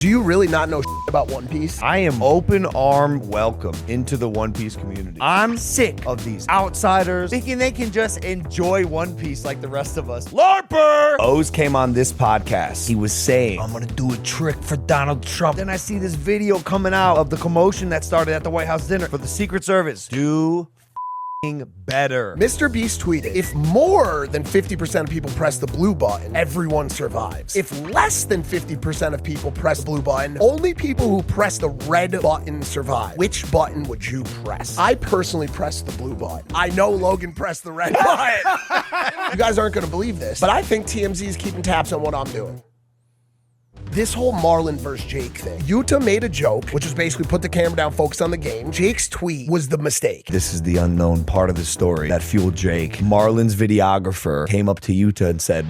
Do you really not know about One Piece? I am open arm welcome into the One Piece community. I'm sick of these outsiders thinking they can just enjoy One Piece like the rest of us. LARPer! Oz came on this podcast. He was saying, I'm gonna do a trick for Donald Trump. Then I see this video coming out of the commotion that started at the White House dinner for the Secret Service. Do better. MrBeast tweeted, if more than 50% of people press the blue button, everyone survives. If less than 50% of people press the blue button, only people who press the red button survive. Which button would you press? I personally press the blue button. I know Logan pressed the red button. You guys aren't going to believe this, but I think TMZ is keeping tabs on what I'm doing. This whole Marlon versus Jake thing. Yuta made a joke, which was basically put the camera down, focus on the game. Jake's tweet was the mistake. This is the unknown part of the story that fueled Jake. Marlon's videographer came up to Yuta and said,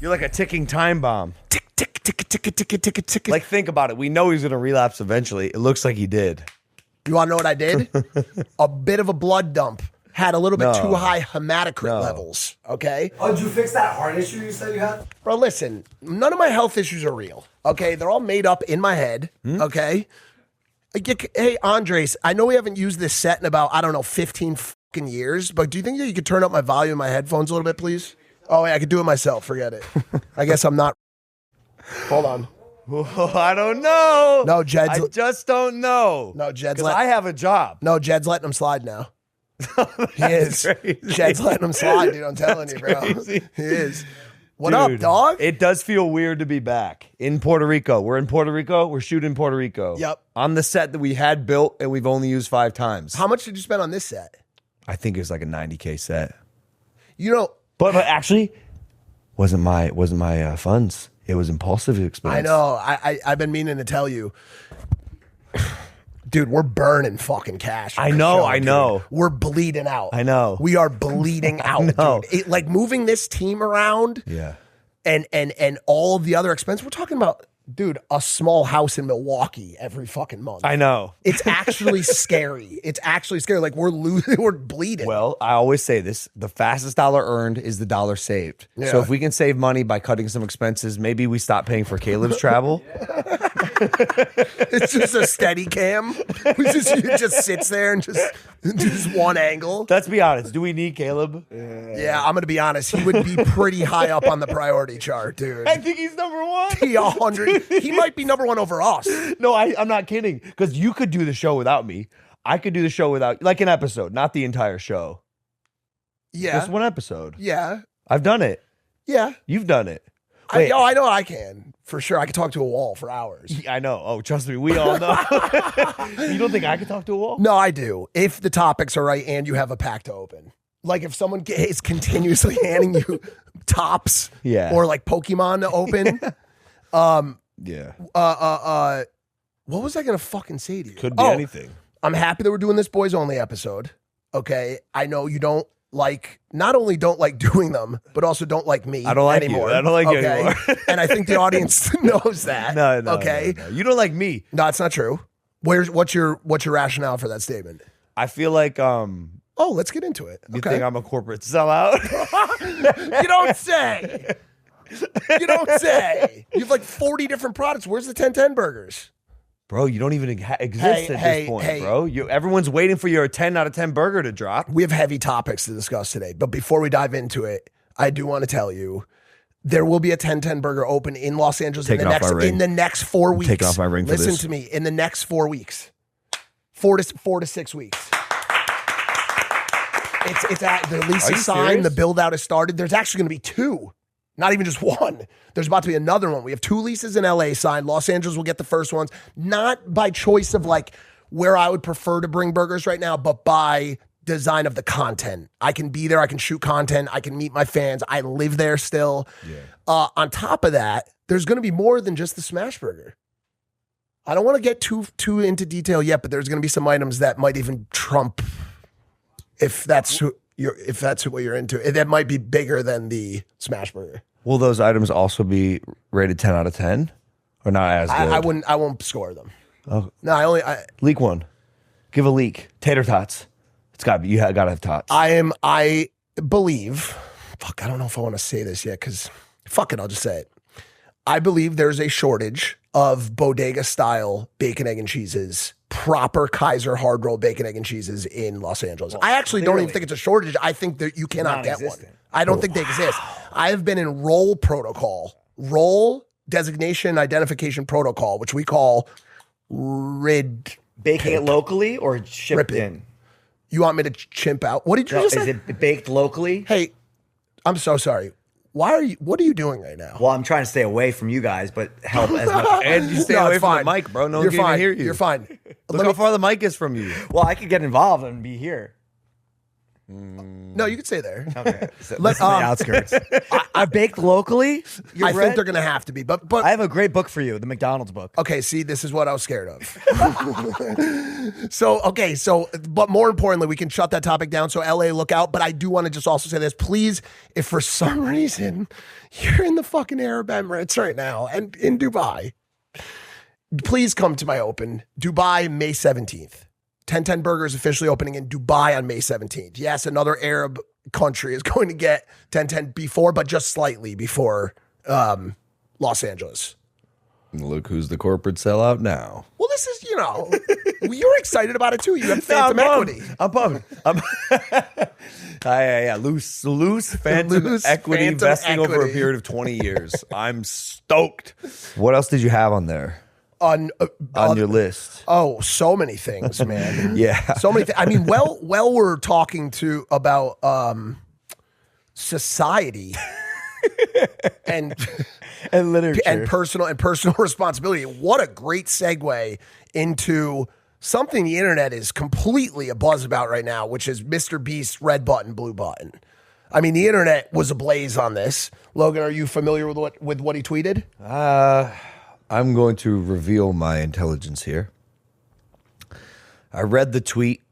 you're like a ticking time bomb. Tick, tick, tick, tick, tick, tick, tick, tick. Like, think about it. We know he's going to relapse eventually. It looks like he did. You want to know what I did? A bit of a blood dump. Had a little bit too high hematocrit levels, okay? Oh, did you fix that heart issue you said you had? Bro, listen, none of my health issues are real, okay? They're all made up in my head, okay? Hey, Andres, I know we haven't used this set in about, I don't know, 15 fucking years, but do you think that you could turn up my volume in my headphones a little bit, please? Oh, yeah, I could do it myself. Forget it. I guess I'm not. Hold on. Oh, I don't know. No, Jed's. I just don't know. No, Jed's. Because I have a job. No, Jed's letting him slide now. He is. Crazy. Jed's letting him slide, dude. I'm telling you, bro. Crazy. He is. What Dude, up, dog? It does feel weird to be back in Puerto Rico. We're in Puerto Rico. We're shooting in Puerto Rico. Yep. On the set that we had built and we've only used 5 times. How much did you spend on this set? I think it was like a $90K set. You know, but actually, wasn't my funds. It was Impaulsive expense. I know. I've been meaning to tell you. Dude, we're burning fucking cash. I know. We're bleeding out. I know. We are bleeding out, dude. Like moving this team around. Yeah. And all of the other expense. We're talking about, dude, a small house in Milwaukee every fucking month. I know. It's actually scary. It's actually scary. Like we're losing, we're bleeding. Well, I always say this, the fastest dollar earned is the dollar saved. Yeah. So if we can save money by cutting some expenses, maybe we stop paying for Caleb's travel. It's just a steady cam. It just sits there and just one angle. Let's be honest. Do we need Caleb? Yeah, I'm going to be honest. He would be pretty high up on the priority chart, dude. I think he's number 1. He 100. He might be number 1 over us. No, I'm not kidding. Because you could do the show without me. I could do the show without, like an episode, not the entire show. Yeah. Just one episode. Yeah. I've done it. Yeah. You've done it. I know I can. For sure. I could talk to a wall for hours. I know. Oh, trust me. We all know. You don't think I could talk to a wall? No, I do. If the topics are right and you have a pack to open. Like if someone is continuously handing you tops or like Pokemon to open. What was I going to fucking say to you? Could be anything. I'm happy that we're doing this boys only episode. Okay. I know you don't like, not only don't like doing them, but also don't like me I don't like anymore. you. I don't like you anymore. And I think the audience knows that. No. Okay. No. You don't like me. No, it's not true. What's your rationale for that statement? I feel like oh, let's get into it. You think I'm a corporate sellout? You don't say. You don't say. You have like 40 different products. Where's the 1010 burgers? Bro, you don't even exist at this point, bro. Everyone's waiting for your 10 out of 10 burger to drop. We have heavy topics to discuss today, but before we dive into it, I do want to tell you there will be a 1010 burger open in Los Angeles in the next 4 weeks. Taking off my ring for this. Listen to me. In the next 4 weeks. 4 to 6 weeks. The lease is signed. The build out has started. There's actually going to be 2. Not even just 1. There's about to be another one. We have 2 leases in LA signed. Los Angeles will get the first ones. Not by choice of like where I would prefer to bring burgers right now, but by design of the content. I can be there. I can shoot content. I can meet my fans. I live there still. Yeah. On top of that, there's going to be more than just the smash burger. I don't want to get too into detail yet, but there's going to be some items that might even trump if that's what you're into. That might be bigger than the smash burger. Will those items also be rated 10 out of 10 or not as good? I won't score them. Oh. No, leak one. Give a leak. Tater tots. It's got to be. You got to have tots. I believe. Fuck, I don't know if I want to say this yet because fuck it, I'll just say it. I believe there's a shortage of bodega style bacon, egg, and cheeses, proper Kaiser hard roll bacon, egg, and cheeses in Los Angeles. I actually don't even think it's a shortage. I think that you cannot get one. I don't think they exist. I have been in roll designation identification protocol, which we call RID. Baking it locally or shipped in? You want me to chimp out? What did you just say? Is it baked locally? Hey, I'm so sorry. What are you doing right now? Well, I'm trying to stay away from you guys, but help as much. And you stay away from the mic, bro. No one can even hear you. You're fine. Look how far the mic is from you. Well, I could get involved and be here. No, you can stay there. Okay. So the outskirts. I baked locally. I think they're going to have to be. But I have a great book for you, the McDonald's book. Okay, see, this is what I was scared of. But more importantly, we can shut that topic down. So LA, look out. But I do want to just also say this. Please, if for some reason you're in the fucking Arab Emirates right now and in Dubai, please come to my open. Dubai, May 17th. 1010 Burger is officially opening in Dubai on May 17th. Yes, another Arab country is going to get 1010 before, but just slightly before Los Angeles. Look who's the corporate sellout now. Well, this is, you're excited about it too. You have phantom equity. I'm pumped. Yeah. Loose phantom equity vesting over a period of 20 years. I'm stoked. What else did you have on there? On your list? Oh, so many things, man. Yeah. So many things. I mean, we're talking about society and literature and personal responsibility. What a great segue into something the internet is completely abuzz about right now, which is MrBeast red button, blue button. I mean, the internet was ablaze on this. Logan, are you familiar with what he tweeted? I'm going to reveal my intelligence here. I read the tweet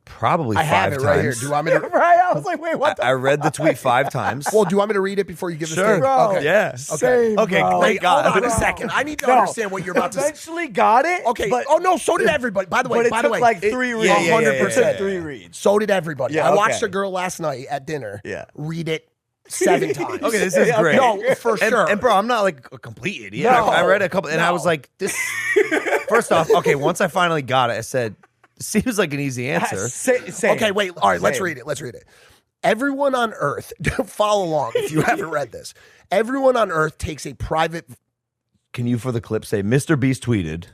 probably 5 times. I have it right here. Do you want me to? Right? I was like, wait, what? I read the tweet 5 times. Well, do you want me to read it before you give the sure. stage? Bro. Okay. Yeah. Same, okay. Bro. Thank God. Hold on a second. I need to understand what you're about to say. Eventually got it. Okay. Oh no, so did everybody. By the way, it took like 3 reads. 100%. 3 reads. So did everybody. Yeah, I watched a girl last night at dinner. Yeah. Read it 7 times. Okay, this is great. No, for sure. And bro, I'm not like a complete idiot. No, I read a couple, and I was like, this. First off, okay, once I finally got it, I said, seems like an easy answer. Okay, wait. All right, let's read it. Everyone on Earth, follow along if you haven't read this. Everyone on Earth takes a private. Can you, for the clip, say MrBeast tweeted?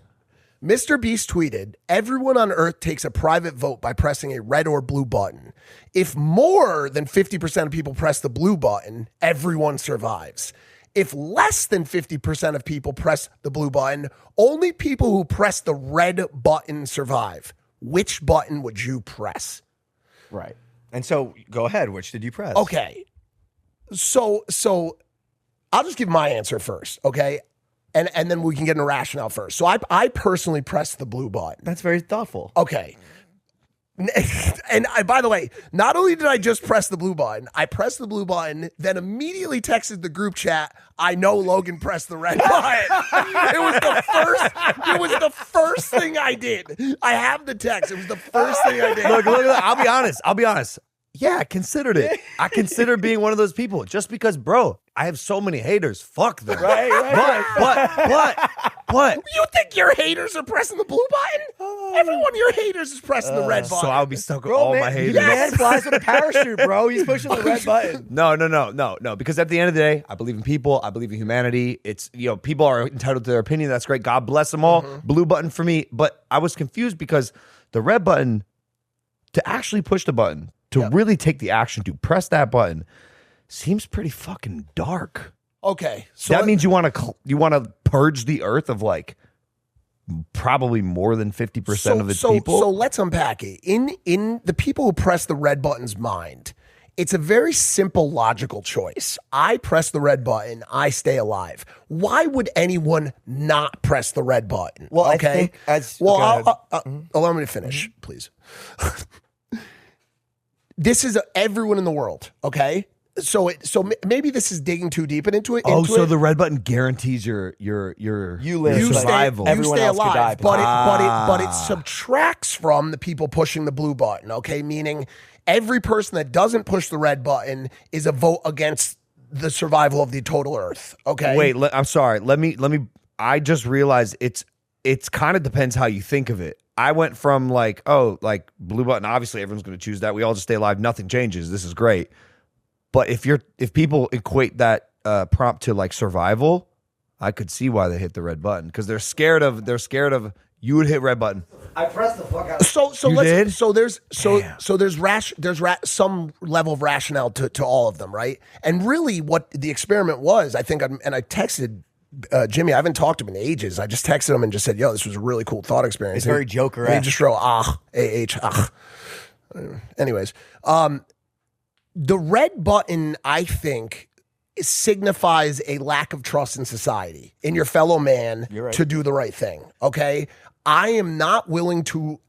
MrBeast tweeted, everyone on Earth takes a private vote by pressing a red or blue button. If more than 50% of people press the blue button, everyone survives. If less than 50% of people press the blue button, only people who press the red button survive. Which button would you press? Right. And so, go ahead. Which did you press? Okay. So I'll just give my answer first, okay? And then we can get into rationale first. So I personally pressed the blue button. That's very thoughtful. Okay. And by the way, not only did I just press the blue button, I pressed the blue button, then immediately texted the group chat, I know Logan pressed the red button. It was the first thing I did. I have the text. It was the first thing I did. Look, I'll be honest. Yeah, I considered it. I considered being one of those people just because, bro, I have so many haters. Fuck them. Right. But you think your haters are pressing the blue button? Every one of your haters is pressing the red button. So I'll be stuck with all my haters. Man flies with a parachute, bro. He's pushing the red button. No. Because at the end of the day, I believe in people. I believe in humanity. It's, people are entitled to their opinion. That's great. God bless them all. Mm-hmm. Blue button for me. But I was confused because the red button, to actually push the button, to really take the action to press that button, seems pretty fucking dark. Okay, so that means you want to purge the earth of like probably more than 50% of its people. So let's unpack it. In the people who press the red button's mind, it's a very simple logical choice. I press the red button, I stay alive. Why would anyone not press the red button? Well, okay. Allow me to finish, please. This is everyone in the world, okay? maybe this is digging too deep into it. So the red button guarantees your survival. You stay alive, but it subtracts from the people pushing the blue button. Okay, meaning every person that doesn't push the red button is a vote against the survival of the total Earth. Okay. Wait, I'm sorry. Let me. I just realized it's kind of depends how you think of it. I went from like blue button. Obviously, everyone's going to choose that. We all just stay alive. Nothing changes. This is great. But if people equate that prompt to like survival, I could see why they hit the red button because they're scared of you would hit red button. I pressed the fuck out. There's some level of rationale to all of them, right? And really, what the experiment was, I think, I texted Jimmy. I haven't talked to him in ages. I just texted him and just said, "Yo, this was a really cool thought experience." It's very Joker. And he just wrote AH. Anyways, the red button, I think, signifies a lack of trust in society, in your fellow man, to do the right thing. Okay. I am not willing to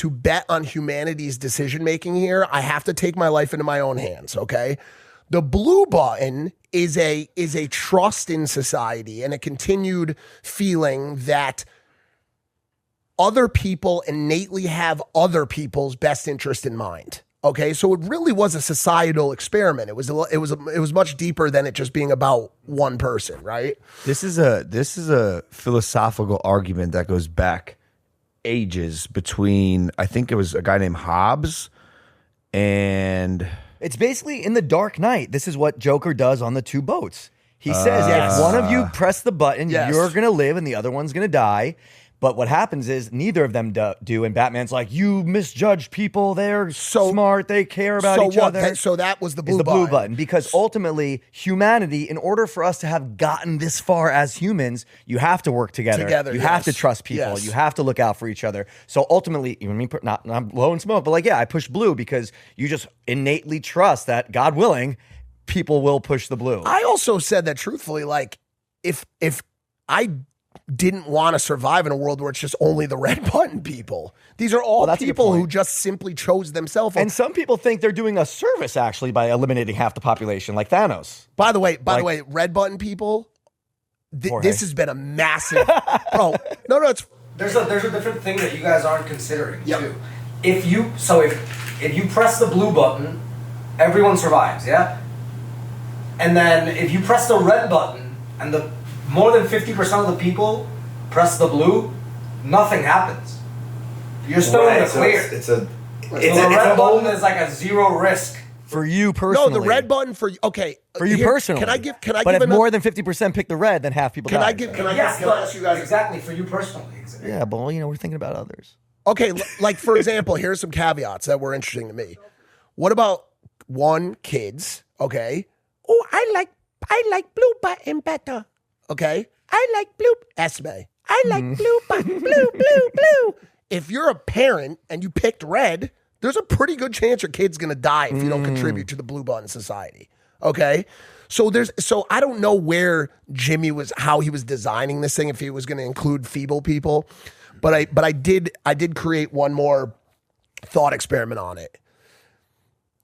bet on humanity's decision making here. I have to take my life into my own hands. Okay. The blue button is a trust in society and a continued feeling that other people innately have other people's best interest in mind. Okay, so it really was a societal experiment. It was much deeper than it just being about one person, right? This is a philosophical argument that goes back ages between, I think it was a guy named Hobbes and it's basically in The Dark Knight. This is what Joker does on the two boats. He says, if one of you press the button, you're going to live and the other one's going to die. But what happens is neither of them do, and Batman's like, you misjudged people. They're so smart. They care about each other. So that was the blue button. Because ultimately, humanity, in order for us to have gotten this far as humans, you have to work together. You have to trust people. Yes. You have to look out for each other. So ultimately, even me, not blowing smoke, but I push blue because you just innately trust that, God willing, people will push the blue. I also said that truthfully, like, if I didn't want to survive in a world where it's just only the red button people. These are all people who just simply chose themselves. And some people think they're doing a service actually by eliminating half the population, like Thanos. By the way, red button people, this has been a massive bro. No, it's there's a different thing that you guys aren't considering too. If you press the blue button, everyone survives, yeah? And then if you press the red button and the more than 50% of the people press the blue, nothing happens. You're still in the clear. The red button is like a zero risk. For you personally. No, the red button for you. Okay. For you personally. Can I give But if more than 50% pick the red, then half people die. Can I ask you guys? Exactly, for you personally. Exactly. Yeah, but we're thinking about others. Okay, like for example, here's some caveats that were interesting to me. What about kids, okay? Oh, I like blue button better. Okay, I like blue. Esme, I like blue button, blue. If you're a parent and you picked red, there's a pretty good chance your kid's gonna die if you don't contribute to the blue button society. Okay, so I don't know where how he was designing this thing, if he was gonna include feeble people, but I did create one more thought experiment on it.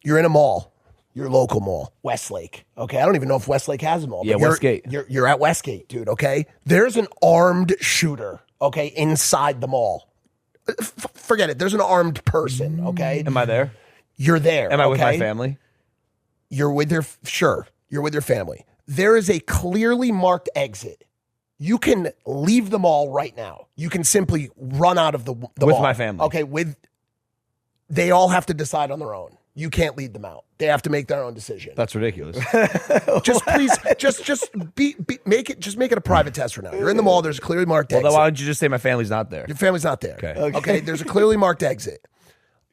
You're in a mall. Your local mall, Westlake. Okay, I don't even know if Westlake has a mall. Yeah, Westgate. You're at Westgate, dude. Okay, there's an armed shooter. Okay, inside the mall. Forget it. There's an armed person. Okay. Am I there? You're there. Am I with my family? You're with your family. There is a clearly marked exit. You can leave the mall right now. You can simply run out of the mall. With my family. Okay. They all have to decide on their own. You can't lead them out. They have to make their own decision. That's ridiculous. Just please, make it a private test for now. You're in the mall. There's a clearly marked exit. Well, why don't you just say my family's not there? Your family's not there. Okay. There's a clearly marked exit.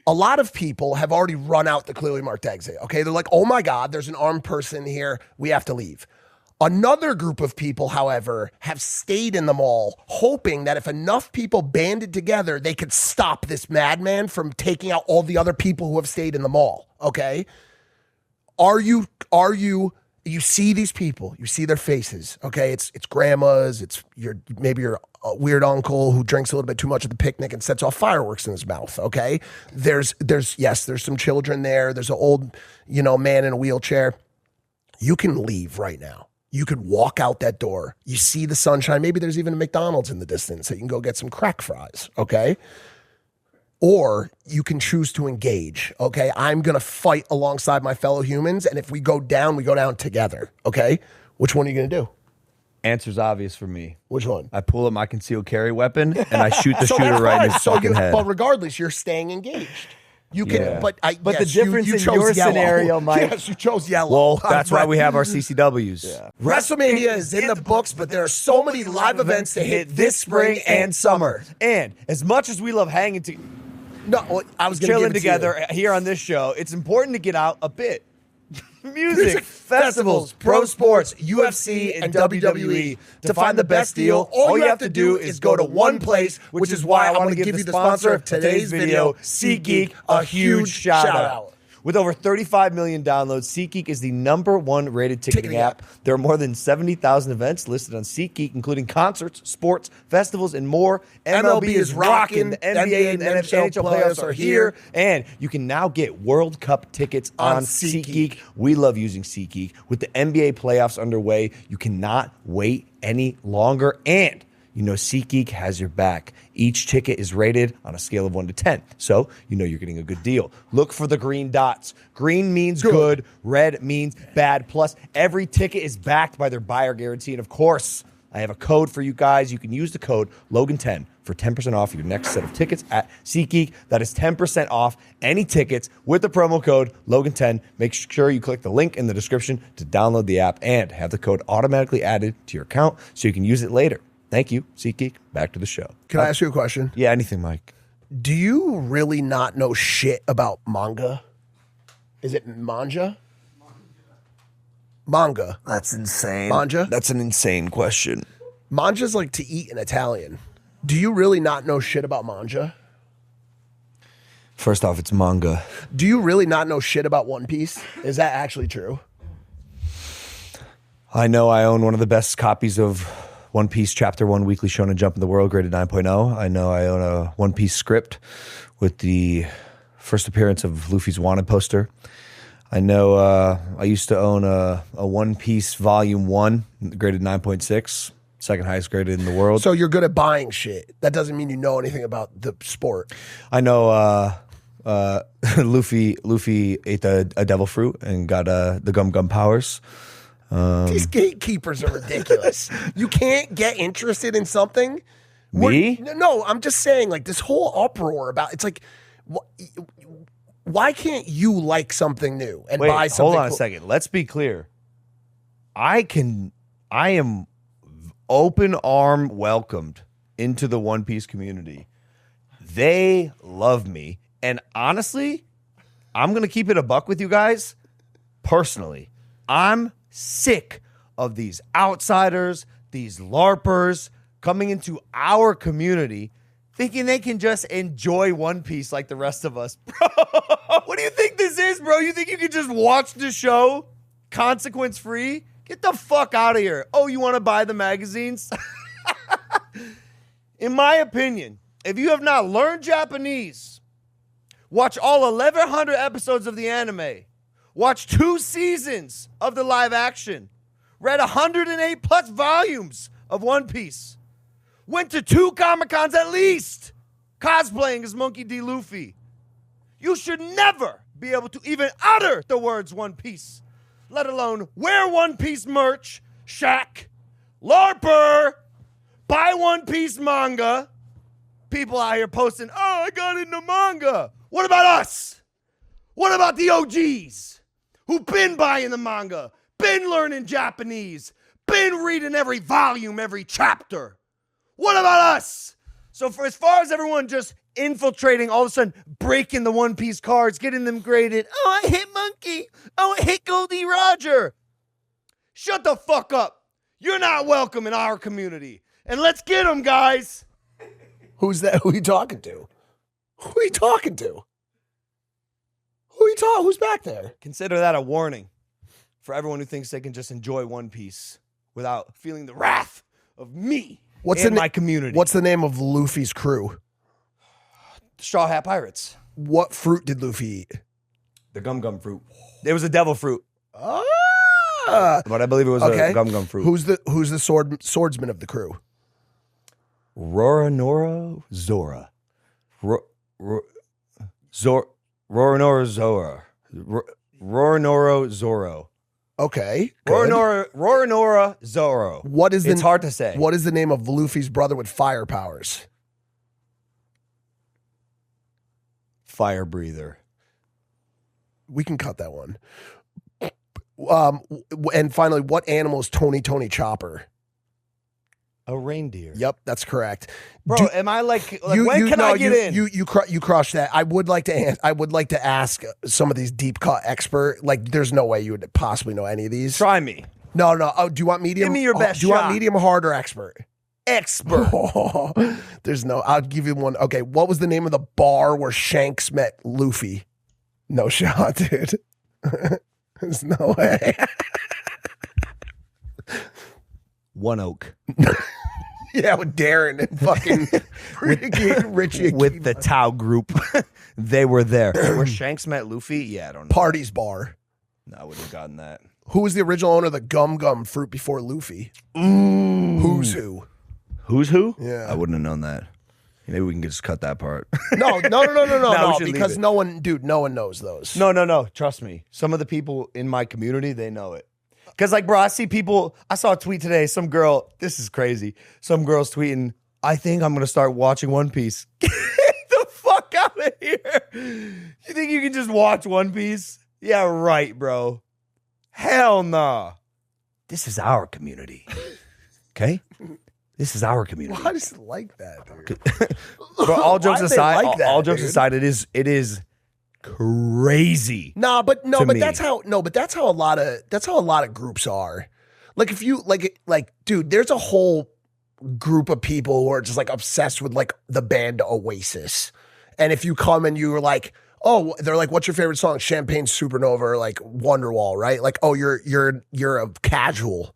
A lot of people have already run out the clearly marked exit. Okay. They're like, oh my God, there's an armed person here. We have to leave. Another group of people, however, have stayed in the mall, hoping that if enough people banded together, they could stop this madman from taking out all the other people who have stayed in the mall. Okay? Are you You see these people, you see their faces, okay? It's grandmas, it's maybe your weird uncle who drinks a little bit too much at the picnic and sets off fireworks in his mouth, okay? There's some children there. There's an old, man in a wheelchair. You can leave right now. You could walk out that door. You see the sunshine. Maybe there's even a McDonald's in the distance so you can go get some crack fries, okay? Or you can choose to engage, okay? I'm going to fight alongside my fellow humans, and if we go down together, okay? Which one are you going to do? Answer's obvious for me. Which one? I pull up my concealed carry weapon, and I shoot the shooter right in his fucking head. But regardless, you're staying engaged. You can, but the difference in your scenario, Mike. Yes, you chose yellow. Well, that's why we have our CCWs. Yeah. WrestleMania is in the books, but there are so many live events to hit this spring and summer. And as much as we love hanging together, I was chilling together here on this show, it's important to get out a bit. Music, festivals, pro sports, UFC, and WWE. To find the best deal, all you have to do is go to one place, which is why I want to give you the sponsor of today's video, SeatGeek, a huge shout out. With over 35 million downloads, SeatGeek is the #1 rated ticketing app. There are more than 70,000 events listed on SeatGeek, including concerts, sports, festivals, and more. MLB is rocking. The NBA and NHL playoffs are here. And you can now get World Cup tickets on SeatGeek. We love using SeatGeek. With the NBA playoffs underway, you cannot wait any longer. And SeatGeek has your back. Each ticket is rated on a scale of 1 to 10. So, you're getting a good deal. Look for the green dots. Green means good. Red means bad. Plus, every ticket is backed by their buyer guarantee. And of course, I have a code for you guys. You can use the code Logan10 for 10% off your next set of tickets at SeatGeek. That is 10% off any tickets with the promo code Logan10. Make sure you click the link in the description to download the app and have the code automatically added to your account so you can use it later. Thank you, SeatGeek. Back to the show. Can I ask you a question? Yeah, anything, Mike. Do you really not know shit about manga? Is it manja? Manga. That's insane. Manja? That's an insane question. Manja's like to eat in Italian. Do you really not know shit about manja? First off, it's manga. Do you really not know shit about One Piece? Is that actually true? I know I own one of the best copies of One Piece Chapter 1 Weekly Shonen Jump in the world, graded 9.0. I know I own a One Piece script with the first appearance of Luffy's wanted poster. I know I used to own a One Piece Volume 1, graded 9.6, second highest graded in the world. So you're good at buying shit. That doesn't mean you know anything about the sport. I know Luffy ate a devil fruit and got the gum powers. These gatekeepers are ridiculous. You can't get interested in something. Me? No, I'm just saying, like, this whole uproar about it's like, why can't you like something new and buy something? Hold on a second. Let's be clear. I am open arm welcomed into the One Piece community. They love me. And honestly, I'm going to keep it a buck with you guys. Personally, I'm sick of these outsiders, these LARPers coming into our community thinking they can just enjoy One Piece like the rest of us. Bro, what do you think this is, bro? You think you can just watch the show consequence-free? Get the fuck out of here. Oh, you want to buy the magazines? In my opinion, if you have not learned Japanese, watch all 1,100 episodes of the anime, watch 2 seasons of the live action, read 108 plus volumes of One Piece, went to 2 Comic-Cons at least, cosplaying as Monkey D. Luffy. You should never be able to even utter the words One Piece, let alone wear One Piece merch, Shaq, LARPer, buy One Piece manga. People out here posting, oh, I got into manga. What about us? What about the OGs who've been buying the manga, been learning Japanese, been reading every volume, every chapter? What about us? So for as far as everyone just infiltrating, all of a sudden breaking the One Piece cards, getting them graded, oh, I hit Monkey, oh, I hit Goldie Roger. Shut the fuck up. You're not welcome in our community. And let's get them, guys. Who's that? Who are you talking to? Who are you talking to? Who's back there? Consider that a warning for everyone who thinks they can just enjoy One Piece without feeling the wrath of me and my community. What's the name of Luffy's crew? Straw Hat Pirates. What fruit did Luffy eat? The gum fruit. It was a devil fruit. Ah. But I believe it was a gum fruit. Who's the swordsman of the crew? Roronoa Zora. Roronoa Zora. Roronoa Zoro. Okay. Roronoa Zoro. It's hard to say. What is the name of Luffy's brother with fire powers? Fire breather. We can cut that one. And finally, what animal is Tony Chopper? A reindeer. Yep, that's correct. Bro, am I when can I get in? You crushed that. I would like to ask some of these deep cut expert. Like, there's no way you would possibly know any of these. Try me. No. Oh, do you want medium? Give me your best shot. Do you want medium, hard, or expert? Expert. There's no. I'll give you one. Okay, what was the name of the bar where Shanks met Luffy? No shot, dude. There's no way. One Oak. Yeah, with Darren and fucking Richie with the Tau group. They were there. Where Shanks met Luffy? Yeah, I don't know. Party's Bar. No, I wouldn't have gotten that. Who was the original owner of the Gum fruit before Luffy? Who's who? Who's who? Yeah. I wouldn't have known that. Maybe we can just cut that part. No, because no one knows those. No. Trust me. Some of the people in my community, they know it. Because, like, bro, I saw a tweet today. Some girl, this is crazy. Some girl's tweeting, I think I'm going to start watching One Piece. Get the fuck out of here. You think you can just watch One Piece? Yeah, right, bro. Hell nah. This is our community. Okay? This is our community. Why does it like that, dude? But all jokes aside, it is crazy. But that's how a lot of groups are. Like, if you like dude, there's a whole group of people who are just like obsessed with like the band Oasis. And if you come and you're like, oh, they're like, what's your favorite song? Champagne Supernova or like Wonderwall, right? Like, oh, you're a casual.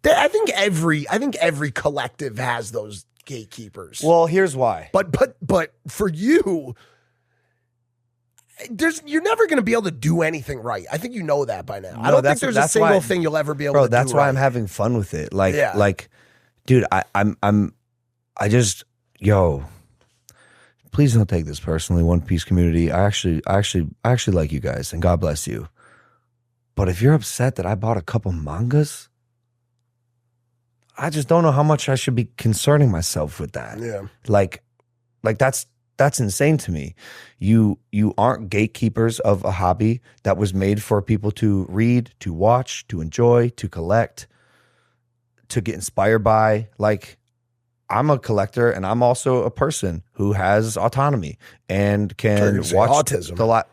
I think every collective has those gatekeepers. Well, here's why. But for you, you're never going to be able to do anything right. I think you know that by now. I don't think there's a single thing you'll ever be able to do. Bro, that's why I'm having fun with it. Like, dude, please don't take this personally, One Piece community. I actually like you guys, and God bless you. But if you're upset that I bought a couple mangas, I just don't know how much I should be concerning myself with that. Yeah. Like that's insane to me. You aren't gatekeepers of a hobby that was made for people to read, to watch, to enjoy, to collect, to get inspired by. Like, I'm a collector, and I'm also a person who has autonomy and can watch autism.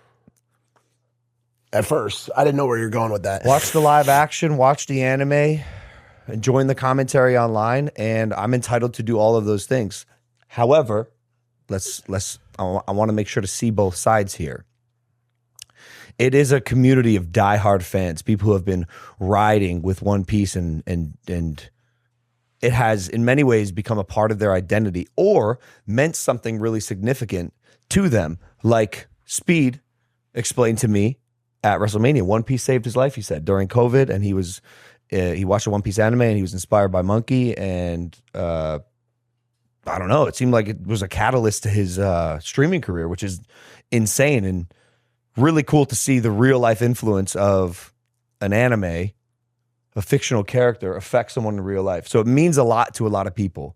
At first, I didn't know where you're going with that. Watch the live action, watch the anime, join the commentary online, and I'm entitled to do all of those things. However, I want to make sure to see both sides here. It is a community of diehard fans, people who have been riding with One Piece, and it has in many ways become a part of their identity or meant something really significant to them. Like Speed explained to me at WrestleMania, One Piece saved his life, he said, during COVID, and he watched a One Piece anime and he was inspired by Monkey, and I don't know, it seemed like it was a catalyst to his streaming career, which is insane and really cool to see the real life influence of an anime, a fictional character, affect someone in real life. So it means a lot to a lot of people.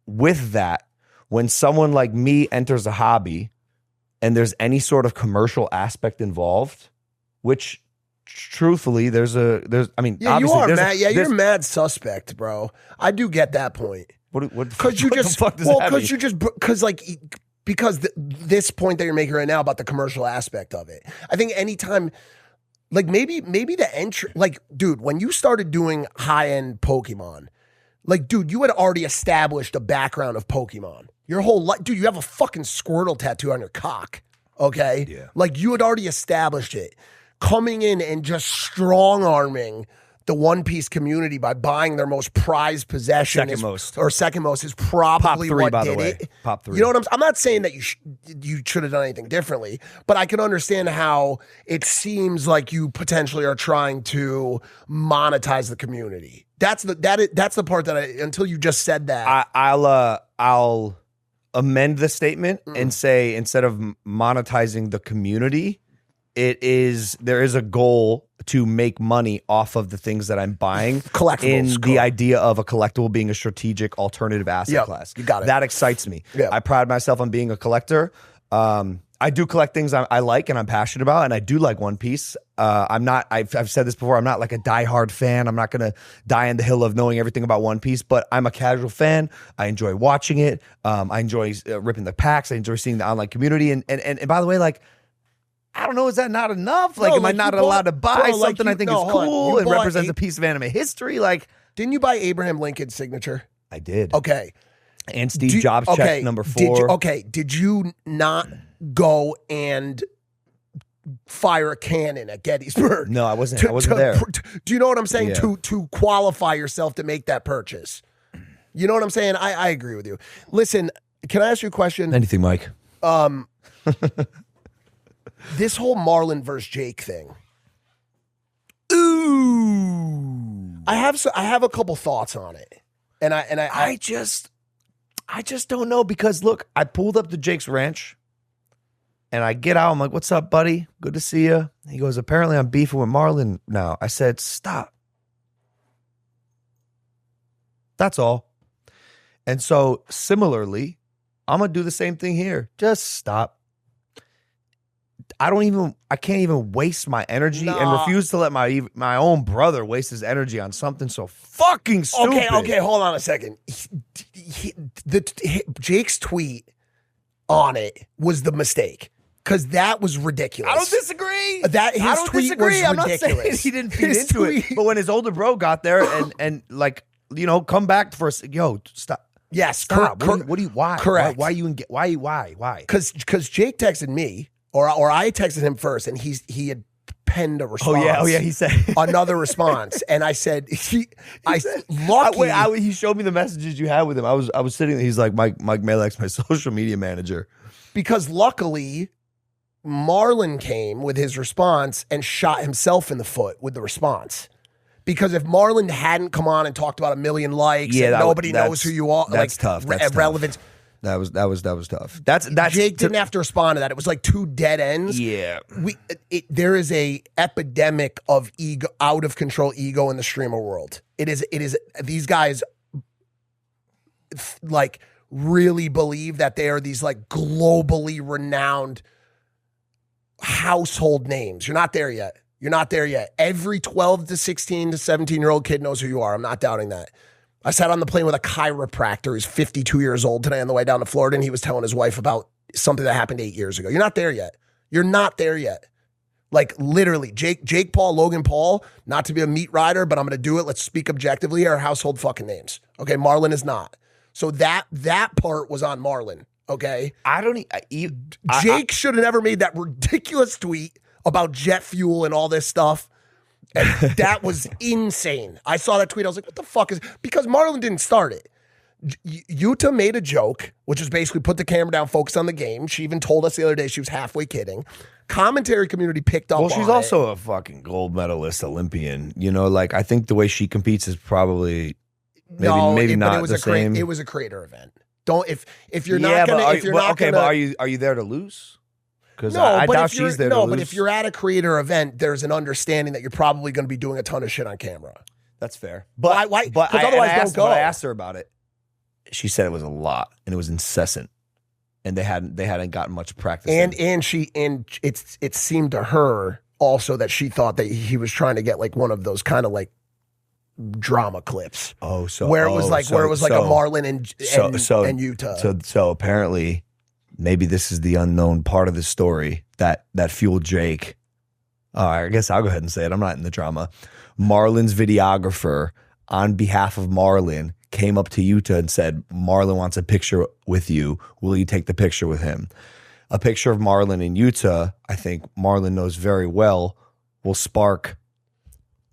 With that, when someone like me enters a hobby and there's any sort of commercial aspect involved, which truthfully, you're mad suspect, bro. I do get that point. Because this point that you're making right now about the commercial aspect of it. I think anytime, like maybe the entry, like, dude, when you started doing high-end Pokemon, like, dude, you had already established a background of Pokemon. Your whole life, dude, you have a fucking Squirtle tattoo on your cock, okay? Yeah. Like, you had already established it. coming in and just strong arming the One Piece community by buying their most prized possession, second most is probably Top 3, what did it. Top 3. You know what I'm not saying that you should have done anything differently, but I can understand how it seems like you potentially are trying to monetize the community. That's the part that until you just said that. I'll amend the statement and say, instead of monetizing the community, there is a goal to make money off of the things that I'm buying. Collectibles. In the idea of a collectible being a strategic alternative asset class. You got it. That excites me. Yep. I pride myself on being a collector. I do collect things I like and I'm passionate about, and I do like One Piece. I've said this before, I'm not like a diehard fan. I'm not going to die on the hill of knowing everything about One Piece, but I'm a casual fan. I enjoy watching it. I enjoy ripping the packs. I enjoy seeing the online community. And by the way, like, I don't know, is that not enough? Like, am I not allowed to buy something I think is cool and represents a piece of anime history? Like, didn't you buy Abraham Lincoln's signature? I did. Okay. And Steve Jobs check number 4. Did you not go and fire a cannon at Gettysburg? No, I wasn't there. Do you know what I'm saying? Yeah. To qualify yourself to make that purchase. You know what I'm saying? I agree with you. Listen, can I ask you a question? Anything, Mike. This whole Marlon versus Jake thing. Ooh. I have a couple thoughts on it. And I just don't know, because look, I pulled up to Jake's ranch and I get out. I'm like, "What's up, buddy? Good to see you." He goes, "Apparently I'm beefing with Marlon now." I said, "Stop." That's all. And so similarly, I'm going to do the same thing here. Just stop. I can't even waste my energy and refuse to let my own brother waste his energy on something so fucking stupid. Okay, hold on a second. Jake's tweet on it was the mistake, because that was ridiculous. I don't disagree. His tweet was ridiculous. I'm not saying he didn't feed into it, but when his older bro got there and like, you know, come back for us, yo, stop. Yes, stop. Why? Correct. Why you why? Because Jake texted me. Or I texted him first, and he had penned a response. Oh yeah, he said another response, and I said lucky. He showed me the messages you had with him. I was sitting there. He's like, Mike Malek's my social media manager. Because luckily, Marlon came with his response and shot himself in the foot with the response. Because if Marlon hadn't come on and talked about 1 million likes, and nobody knows who you are, that's tough. That's relevance. Tough. That was tough. That's Jake didn't have to respond to that. It was like 2 dead ends. Yeah. There is a epidemic of ego, out of control ego in the streamer world. It is these guys like really believe that they are these like globally renowned household names. You're not there yet. Every 12 to 16 to 17-year-old kid knows who you are. I'm not doubting that. I sat on the plane with a chiropractor who's 52 years old today on the way down to Florida, and he was telling his wife about something that happened 8 years ago. You're not there yet. Like, literally, Jake Paul, Logan Paul, not to be a meat rider, but I'm going to do it. Let's speak objectively, are household fucking names. Okay, Marlon is not. So that part was on Marlon, okay? Jake should have never made that ridiculous tweet about jet fuel and all this stuff. And that was insane. I saw that tweet. I was like, what the fuck is... Because Marlon didn't start it. Yuta made a joke, which was basically put the camera down, focus on the game. She even told us the other day she was halfway kidding. Commentary community picked up on it. Well, she's also a fucking gold medalist Olympian. You know, like, I think the way she competes is probably maybe not the same. It was a creator event. If you're not gonna... But are you there to lose? Because no, I doubt she's there to lose. But if you're at a creator event, there's an understanding that you're probably going to be doing a ton of shit on camera. That's fair. But otherwise, don't go. But I asked her about it. She said it was a lot and it was incessant, and they hadn't gotten much practice. And it seemed to her also that she thought that he was trying to get like one of those kind of like drama clips. Where it was like a Marlon and Yuta. So apparently, maybe this is the unknown part of the story that fueled Jake. I guess I'll go ahead and say it. I'm not in the drama. Marlon's videographer, on behalf of Marlon, came up to Yuta and said, Marlon wants a picture with you. Will you take the picture with him? A picture of Marlon and Yuta, I think Marlon knows very well, will spark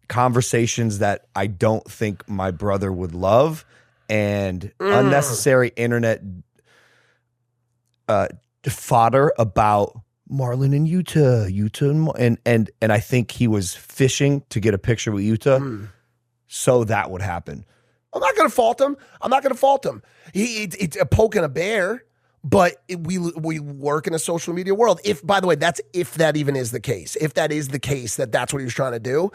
conversations that I don't think my brother would love, and unnecessary internet fodder about Marlon and Utah, and I think he was fishing to get a picture with Utah, so that would happen. I'm not going to fault him. It's a poke and a bear, but we work in a social media world. If, by the way, if that even is the case. If that is the case, that's what he was trying to do.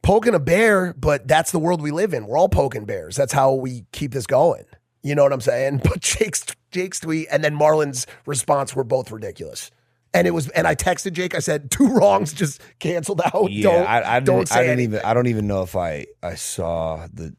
Poking a bear, but that's the world we live in. We're all poking bears. That's how we keep this going. You know what I'm saying? But Jake's tweet and then Marlon's response were both ridiculous. And I texted Jake. I said, 2 wrongs just canceled out. Yeah, I don't even know if I saw the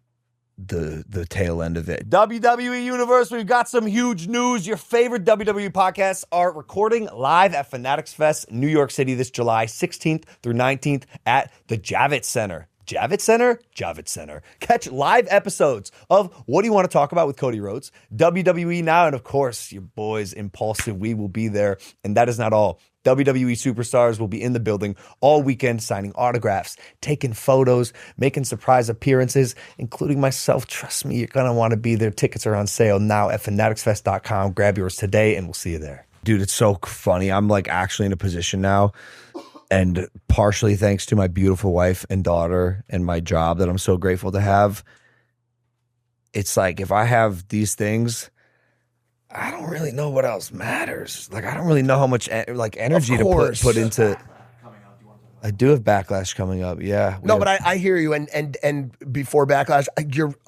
tail end of it. WWE Universe, we've got some huge news. Your favorite WWE podcasts are recording live at Fanatics Fest, New York City, this July 16th through 19th at the Javits Center. Javits Center. Catch live episodes of What Do You Want to Talk About with Cody Rhodes, WWE Now, and of course, your boys Impaulsive. We will be there. And that is not all. WWE superstars will be in the building all weekend, signing autographs, taking photos, making surprise appearances, including myself. Trust me, you're going to want to be there. Tickets are on sale now at fanaticsfest.com. Grab yours today, and we'll see you there. Dude, it's so funny. I'm like actually in a position now, and partially thanks to my beautiful wife and daughter and my job that I'm so grateful to have. It's like if I have these things, I don't really know what else matters. Like, I don't really know how much energy to put into. I do have Backlash coming up. Yeah. No, but I hear you. And before Backlash,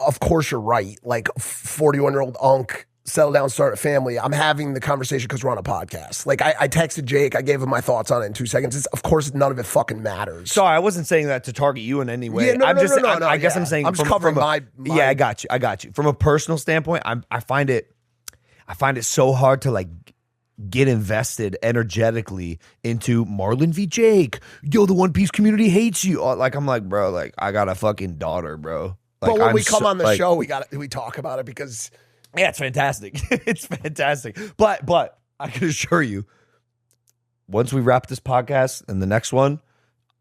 of course you're right. Like 41-year-old unk, settle down, start a family. I'm having the conversation because we're on a podcast. Like I texted Jake. I gave him my thoughts on it in 2 seconds. Of course, none of it fucking matters. Sorry, I wasn't saying that to target you in any way. Yeah, I guess I'm saying I'm just covering my. Yeah, I got you. From a personal standpoint, I find it so hard to like get invested energetically into Marlon v. Jake. Yo, the One Piece community hates you. Like, I'm like, bro, like I got a fucking daughter, bro. Like, but when we come on the show, we talk about it because. Yeah, it's fantastic. It's fantastic. But I can assure you, once we wrap this podcast and the next one,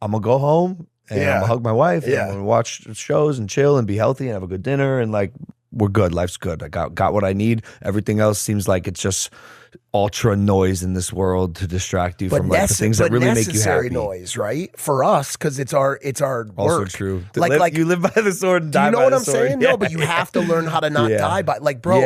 I'm going to go home and I'm going to hug my wife and I'm going to watch shows and chill and be healthy and have a good dinner and like, we're good. Life's good. I got what I need. Everything else seems like it's just ultra noise in this world to distract you from like the things that really make you happy. Noise, right? For us, because it's our also work. True. Like you live by the sword and die by the sword. You know what I'm saying? No, but you have to learn how to not die by. Like, bro,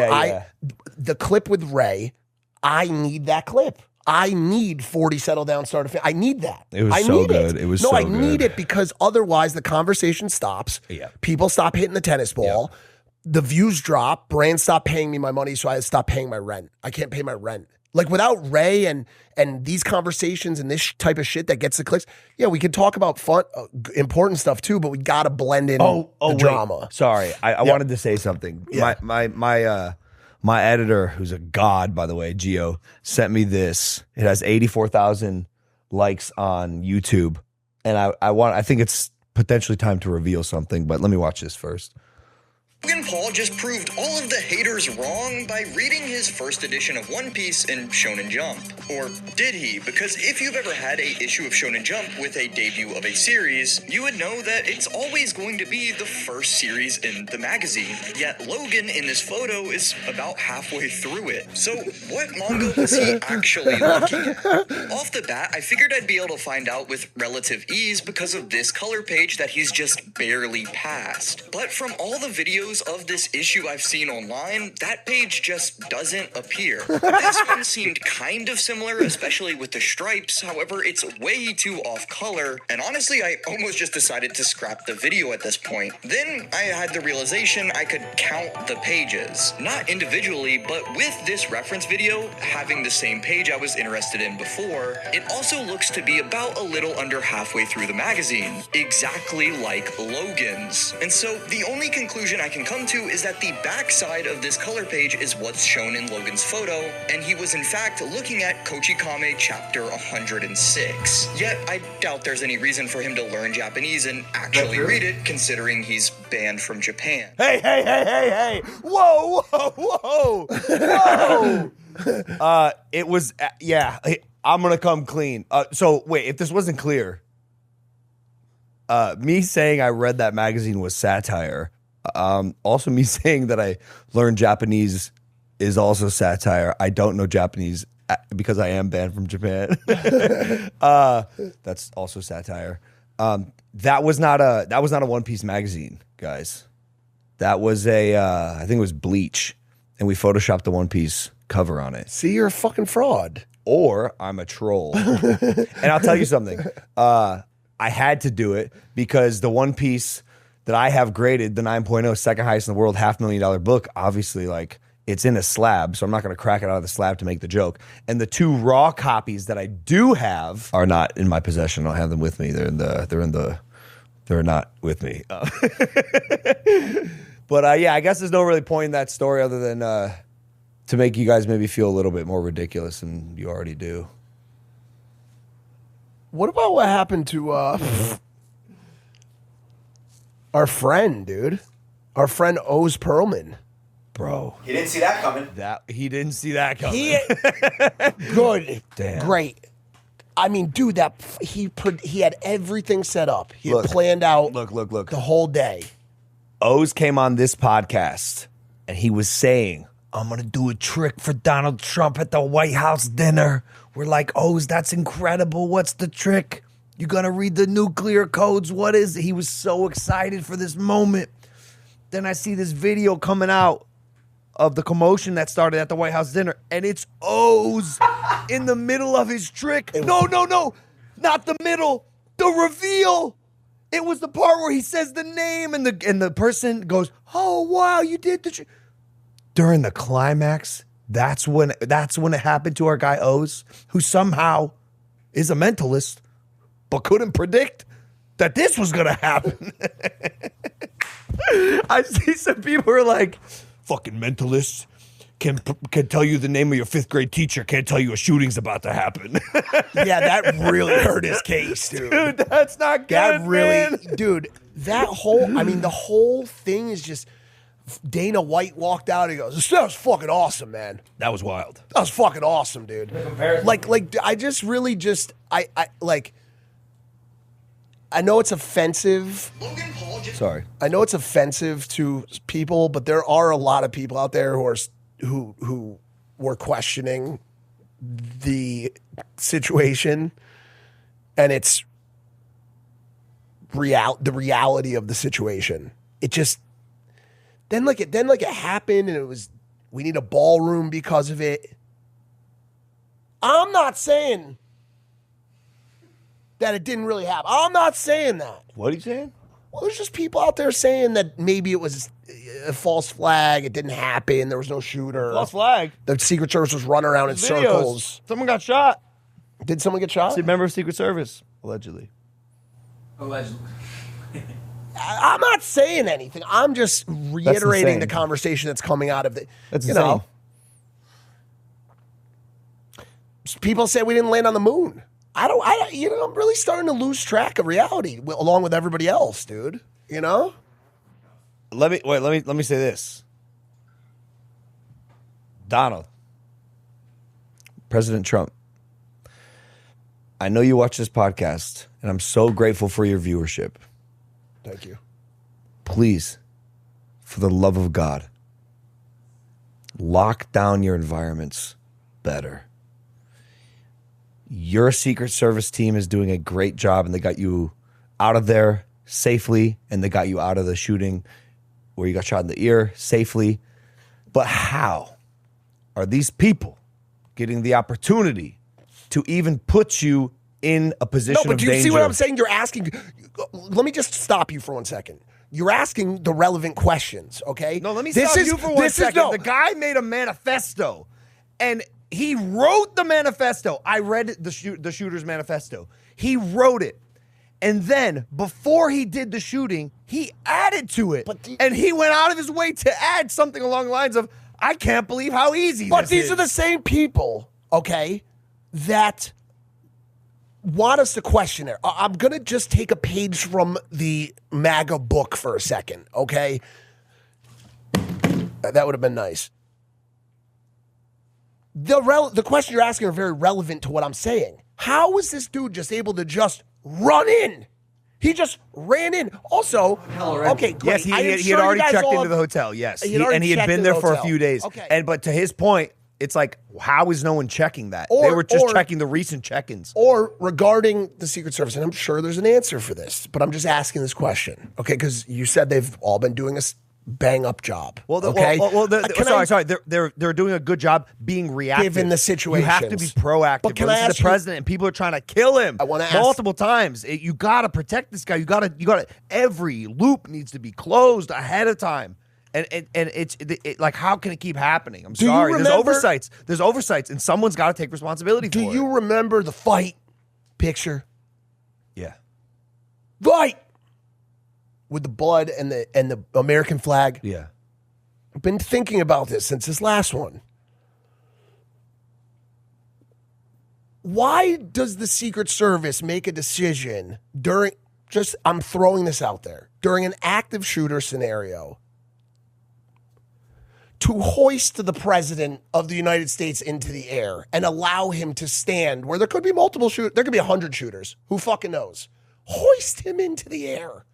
the clip with Ray, I need that clip. I need 40 settle down, start a family. I need that. It was so good. It was so good. No, I need it because otherwise the conversation stops. Yeah. People stop hitting the tennis ball. Yeah. The views drop. Brands stop paying me my money, so I stop paying my rent. I can't pay my rent. Like without Ray and these conversations and this type of shit that gets the clicks, yeah, we could talk about fun, important stuff too, but we got to blend in the drama. Sorry, I wanted to say something. Yeah. My editor, who's a god, by the way, Gio, sent me this. It has 84,000 likes on YouTube, and I think it's potentially time to reveal something. But let me watch this first. Logan Paul just proved all of the haters wrong by reading his first edition of One Piece in Shonen Jump. Or did he? Because if you've ever had a issue of Shonen Jump with a debut of a series, you would know that it's always going to be the first series in the magazine. Yet Logan in this photo is about halfway through it. So what manga was he actually looking at? Off the bat, I figured I'd be able to find out with relative ease because of this color page that he's just barely past. But from all the videos of this issue I've seen online, that page just doesn't appear. This one seemed kind of similar, especially with the stripes. However, it's way too off color, and honestly, I almost just decided to scrap the video at this point. Then I had the realization I could count the pages. Not individually, but with this reference video having the same page I was interested in before, it also looks to be about a little under halfway through the magazine, exactly like Logan's. And so the only conclusion I can come to is that the back side of this color page is what's shown in Logan's photo, and he was in fact looking at Kochikame chapter 106. Yet I doubt there's any reason for him to learn Japanese and actually read it, considering he's banned from Japan. Hey. Whoa. It was, I'm gonna come clean. So wait, if this wasn't clear, Me saying I read that magazine was satire. Also, me saying that I learned Japanese is also satire. I don't know Japanese because I am banned from Japan. That's also satire. That was not a One Piece magazine, guys. That was I think it was Bleach, and we photoshopped the One Piece cover on it. See, you're a fucking fraud. Or I'm a troll. And I'll tell you something. I had to do it because the One Piece that I have graded, the 9.0, second highest in the world, $500,000 book, obviously, like, it's in a slab, so I'm not going to crack it out of the slab to make the joke. And the 2 raw copies that I do have are not in my possession. I don't have them with me. They're not with me. But yeah, I guess there's no really point in that story other than to make you guys maybe feel a little bit more ridiculous than you already do. What about what happened to our friend, dude? Our friend Oz Perlman. Bro. He didn't see that coming. He didn't see that coming. Good. Damn. Great. I mean, dude, he had everything set up. He had planned out Look. the whole day. Oz came on this podcast and he was saying, I'm going to do a trick for Donald Trump at the White House dinner. We're like, Oz, that's incredible. What's the trick? You going to read the nuclear codes? What is it? He was so excited for this moment. Then I see this video coming out of the commotion that started at the White House dinner, and it's Oz in the middle of his trick. No, not the middle, the reveal. It was the part where he says the name, and the person goes, "Oh wow, you did the trick." During the climax, that's when it happened to our guy Oz, who somehow is a mentalist, but couldn't predict that this was gonna happen. I see some people are like, fucking mentalists can tell you the name of your 5th grade teacher, can't tell you a shooting's about to happen. Yeah, that really hurt his case, dude. Dude, that's not good, That really, man. dude, the whole thing is just, Dana White walked out and he goes, that was fucking awesome, man. That was wild. That was fucking awesome, dude. Like, I just really just, I know it's offensive. Logan Paul Sorry. I know it's offensive to people, but there are a lot of people out there who were questioning the situation, and it's the reality of the situation. It just then it happened, and it was, we need a ballroom because of it. I'm not saying that it didn't really happen. I'm not saying that. What are you saying? Well, there's just people out there saying that maybe it was a false flag. It didn't happen. There was no shooter. False flag. The Secret Service was running around in circles. Someone got shot. Did someone get shot? It's a member of Secret Service, allegedly. I'm not saying anything. I'm just reiterating the conversation that's coming out of the. That's insane. Know, people say we didn't land on the moon. I'm really starting to lose track of reality along with everybody else, dude. You know? Let me say this. Donald, President Trump, I know you watch this podcast, and I'm so grateful for your viewership. Thank you. Please, for the love of God, lock down your environments better. Your Secret Service team is doing a great job, and they got you out of there safely, and they got you out of the shooting where you got shot in the ear safely. But how are these people getting the opportunity to even put you in a position of danger? No, but do you see what I'm saying? You're asking. Let me just stop you for 1 second. You're asking the relevant questions, okay? No, let me stop you for 1 second. The guy made a manifesto, and he wrote the manifesto. I read the shooter's manifesto. He wrote it. And then, before he did the shooting, he added to it. And he went out of his way to add something along the lines of, I can't believe how easy this is. But these are the same people, okay, that want us to question it. I'm going to just take a page from the MAGA book for a second, okay? That would have been nice. The question you're asking are very relevant to what I'm saying. How was this dude just able to just run in? He just ran in. Also, okay, great. Yes, he had already checked into the hotel. Yes, and he had been there for a few days. Okay, but to his point, it's like, how is no one checking that? They were just checking the recent check-ins. Or regarding the Secret Service, and I'm sure there's an answer for this, but I'm just asking this question, okay? Because you said they've all been doing a bang-up job. Okay. Sorry. They're doing a good job being reactive. Given the situation, you have to be proactive. But can I ask the president, and people are trying to kill him. I want to ask multiple times. You got to protect this guy. You got to. Every loop needs to be closed ahead of time. And it's like, how can it keep happening? I'm sorry. There's oversights, and someone's got to take responsibility for it. Do you remember the fight picture? Yeah. Fight with the blood and the American flag. Yeah. I've been thinking about this since this last one. Why does the Secret Service make a decision I'm throwing this out there, during an active shooter scenario, to hoist the president of the United States into the air and allow him to stand where there could be multiple shooters, there could be 100 shooters, who fucking knows? Hoist him into the air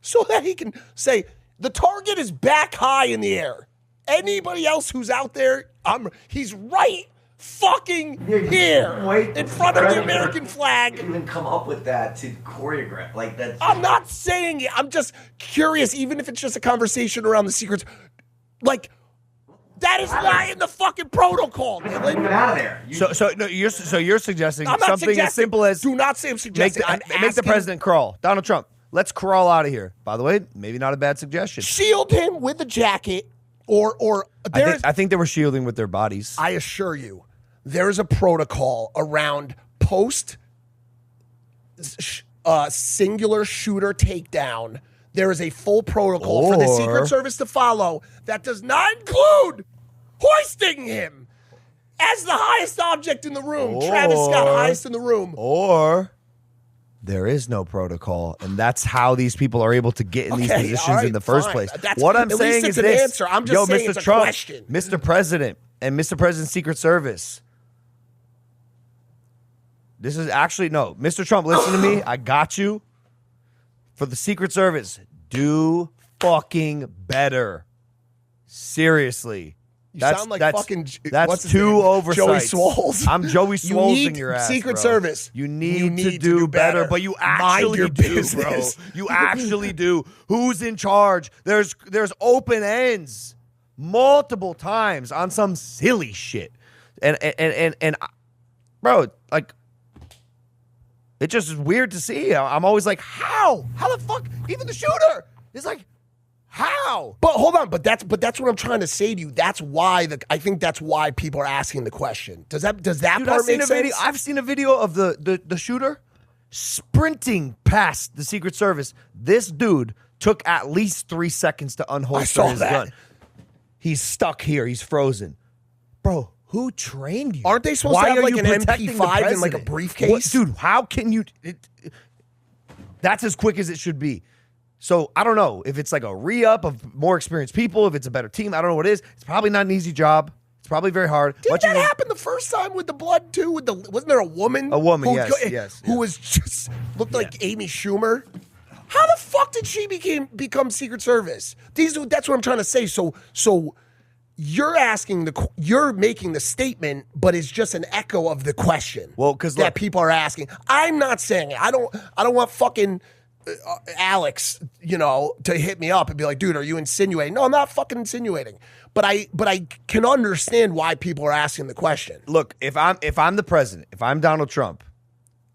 so that he can say, the target is back high in the air. Anybody else who's out there, he's right fucking here in front of the American flag. Even come up with that to choreograph like that. I'm not saying it. I'm just curious, even if it's just a conversation around the secrets, like, that is not in the fucking protocol, Dylan. Get out of there. You're suggesting something as simple as, do not say I'm suggesting. Make the president crawl. Donald Trump, let's crawl out of here. By the way, maybe not a bad suggestion. Shield him with a jacket, or I think they were shielding with their bodies. I assure you, there is a protocol around post singular shooter takedown. There is a full protocol for the Secret Service to follow that does not include hoisting him as the highest object in the room. Travis Scott, highest in the room. Or there is no protocol, and that's how these people are able to get in these positions in the first place. What I'm saying is this. Answer. I'm just saying Mr. it's Trump, a question. Mr. President and Mr. President's Secret Service. This is actually, no. Mr. Trump, listen to me. I got you. For the Secret Service, do fucking better. Seriously. You sound like fucking... That's two oversights. Joey Swoles. I'm Joey Swoles in your ass, Secret bro. Service. You need to do better, but you actually do, business. bro. You actually do. Who's in charge? There's open ends multiple times on some silly shit. And bro, like, it just is weird to see. I'm always like, how? How the fuck? Even the shooter is like, how? But hold on, but that's what I'm trying to say to you. That's why I think that's why people are asking the question. Does that part make sense? I've seen a video of the shooter sprinting past the Secret Service. This dude took at least 3 seconds to unholster his gun. He's stuck here. He's frozen, bro. Who trained you? Aren't they supposed to have like an MP5 in like a briefcase? What, dude, how can you... that's as quick as it should be. So I don't know if it's like a re-up of more experienced people, if it's a better team. I don't know what it is. It's probably not an easy job. It's probably very hard. Didn't that happen the first time with the blood too? Wasn't there a woman? A woman, yes. Who was just looked like Amy Schumer. How the fuck did she become Secret Service? That's what I'm trying to say. So you're making the statement, but it's just an echo of the question. Well, because that people are asking. I'm not saying it. I don't want fucking Alex, to hit me up and be like, dude, are you insinuating? No, I'm not fucking insinuating. But I can understand why people are asking the question. Look, if I'm the president, if I'm Donald Trump,